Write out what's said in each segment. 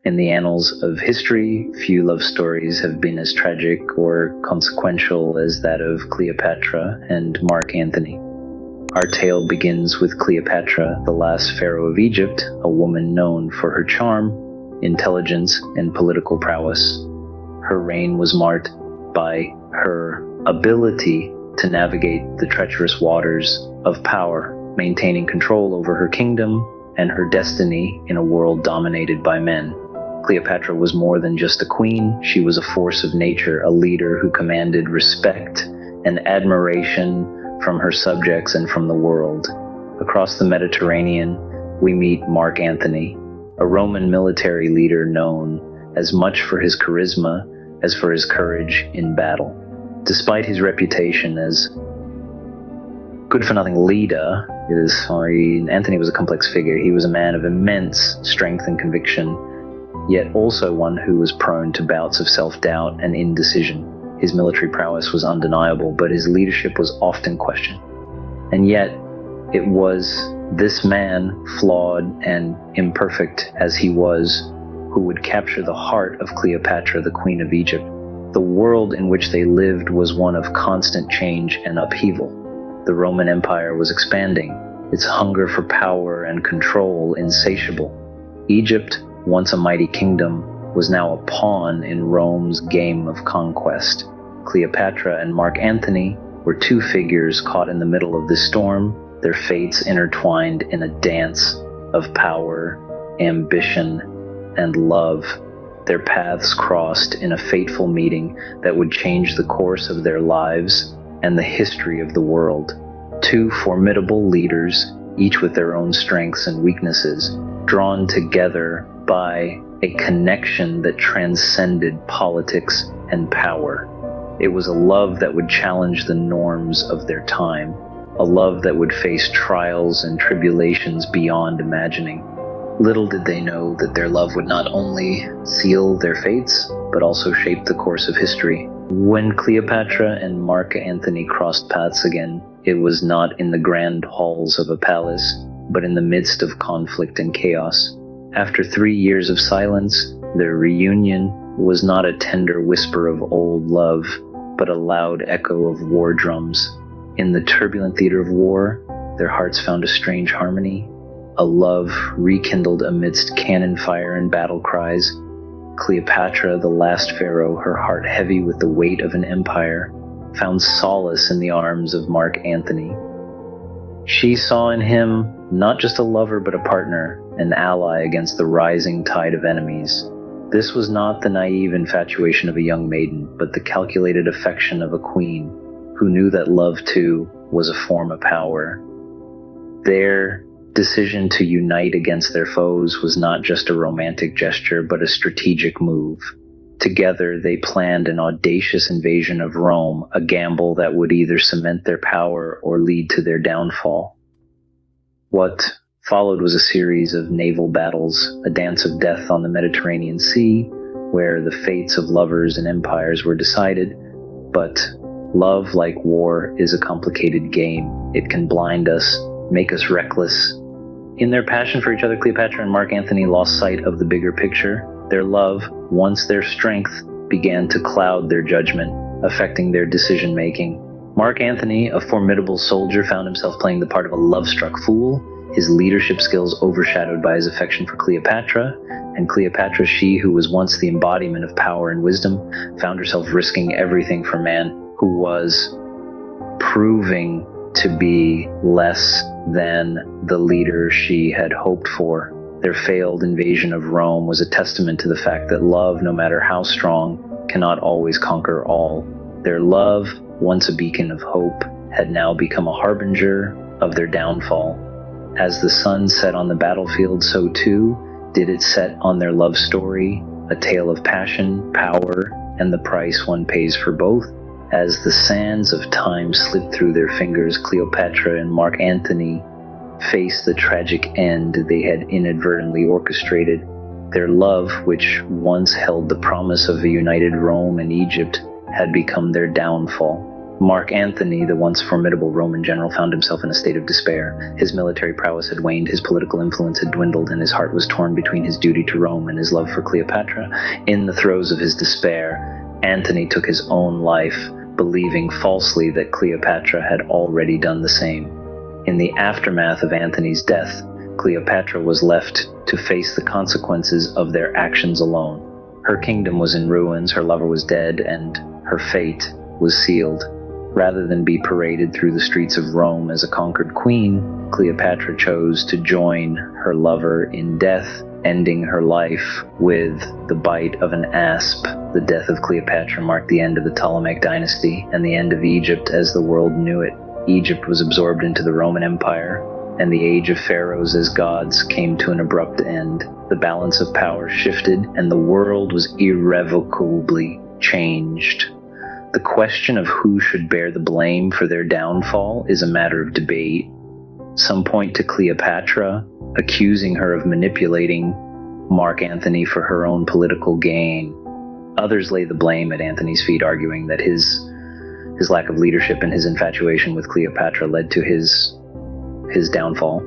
In the annals of history, few love stories have been as tragic or consequential as that of Cleopatra and Mark Antony. Our tale begins with Cleopatra, the last pharaoh of Egypt, a woman known for her charm, intelligence, and political prowess. Her reign was marked by her ability to navigate the treacherous waters of power, maintaining control over her kingdom and her destiny in a world dominated by men. Cleopatra was more than just a queen. She was a force of nature, a leader who commanded respect and admiration from her subjects and from the world. Across the Mediterranean, we meet Mark Antony, a Roman military leader known as much for his charisma as for his courage in battle. Despite his reputation as good-for-nothing leader, Antony was a complex figure. He was a man of immense strength and conviction, yet also one who was prone to bouts of self-doubt and indecision. His military prowess was undeniable, but his leadership was often questioned. And yet, it was this man, flawed and imperfect as he was, who would capture the heart of Cleopatra, the Queen of Egypt. The world in which they lived was one of constant change and upheaval. The Roman Empire was expanding, its hunger for power and control insatiable. Egypt, once a mighty kingdom, was now a pawn in Rome's game of conquest. Cleopatra and Mark Antony were two figures caught in the middle of this storm, their fates intertwined in a dance of power, ambition, and love. Their paths crossed in a fateful meeting that would change the course of their lives and the history of the world. Two formidable leaders, each with their own strengths and weaknesses, drawn together by a connection that transcended politics and power. It was a love that would challenge the norms of their time, a love that would face trials and tribulations beyond imagining. Little did they know that their love would not only seal their fates, but also shape the course of history. When Cleopatra and Mark Antony crossed paths again, it was not in the grand halls of a palace, but in the midst of conflict and chaos. After 3 years of silence, their reunion was not a tender whisper of old love, but a loud echo of war drums. In the turbulent theater of war, their hearts found a strange harmony, a love rekindled amidst cannon fire and battle cries. Cleopatra, the last pharaoh, her heart heavy with the weight of an empire, found solace in the arms of Mark Antony. She saw in him not just a lover but a partner, an ally against the rising tide of enemies. This was not the naive infatuation of a young maiden, but the calculated affection of a queen who knew that love, too, was a form of power. Their decision to unite against their foes was not just a romantic gesture, but a strategic move. Together, they planned an audacious invasion of Rome, a gamble that would either cement their power or lead to their downfall. What followed was a series of naval battles, a dance of death on the Mediterranean Sea, where the fates of lovers and empires were decided. But love, like war, is a complicated game. It can blind us, make us reckless. In their passion for each other, Cleopatra and Mark Antony lost sight of the bigger picture. Their love, once their strength, began to cloud their judgment, affecting their decision-making. Mark Antony, a formidable soldier, found himself playing the part of a love-struck fool, his leadership skills overshadowed by his affection for Cleopatra, and Cleopatra, she who was once the embodiment of power and wisdom, found herself risking everything for man who was proving to be less than the leader she had hoped for. Their failed invasion of Rome was a testament to the fact that love, no matter how strong, cannot always conquer all. Their love, once a beacon of hope, had now become a harbinger of their downfall. As the sun set on the battlefield, so too did it set on their love story, a tale of passion, power, and the price one pays for both. As the sands of time slipped through their fingers, Cleopatra and Mark Antony faced the tragic end they had inadvertently orchestrated. Their love, which once held the promise of a united Rome and Egypt, had become their downfall. Mark Antony, the once formidable Roman general, found himself in a state of despair. His military prowess had waned, his political influence had dwindled, and his heart was torn between his duty to Rome and his love for Cleopatra. In the throes of his despair, Antony took his own life, believing falsely that Cleopatra had already done the same. In the aftermath of Antony's death, Cleopatra was left to face the consequences of their actions alone. Her kingdom was in ruins, her lover was dead, and her fate was sealed. Rather than be paraded through the streets of Rome as a conquered queen, Cleopatra chose to join her lover in death, ending her life with the bite of an asp. The death of Cleopatra marked the end of the Ptolemaic dynasty and the end of Egypt as the world knew it. Egypt was absorbed into the Roman Empire, and the age of pharaohs as gods came to an abrupt end. The balance of power shifted, and the world was irrevocably changed. The question of who should bear the blame for their downfall is a matter of debate. Some point to Cleopatra, accusing her of manipulating Mark Antony for her own political gain. Others lay the blame at Antony's feet, arguing that his lack of leadership and his infatuation with Cleopatra led to his downfall.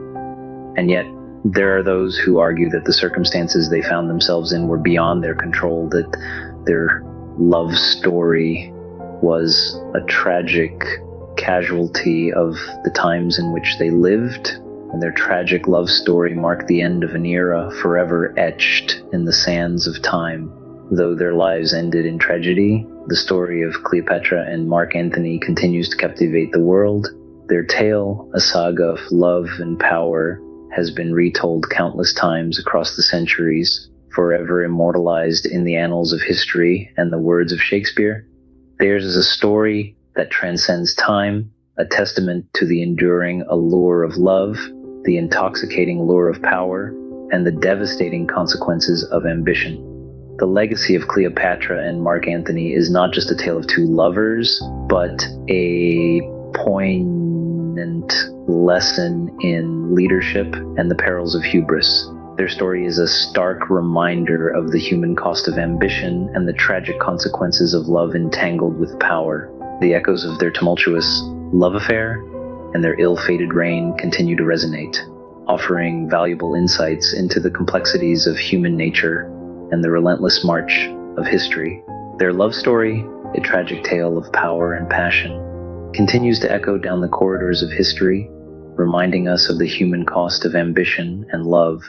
And yet, there are those who argue that the circumstances they found themselves in were beyond their control, that their love story was a tragic casualty of the times in which they lived, and their tragic love story marked the end of an era forever etched in the sands of time. Though their lives ended in tragedy, the story of Cleopatra and Mark Antony continues to captivate the world. Their tale, a saga of love and power, has been retold countless times across the centuries, forever immortalized in the annals of history and the words of Shakespeare. Theirs is a story that transcends time, a testament to the enduring allure of love, the intoxicating lure of power, and the devastating consequences of ambition. The legacy of Cleopatra and Mark Antony is not just a tale of two lovers, but a poignant lesson in leadership and the perils of hubris. Their story is a stark reminder of the human cost of ambition and the tragic consequences of love entangled with power. The echoes of their tumultuous love affair and their ill-fated reign continue to resonate, offering valuable insights into the complexities of human nature and the relentless march of history. Their love story, a tragic tale of power and passion, continues to echo down the corridors of history, reminding us of the human cost of ambition and love.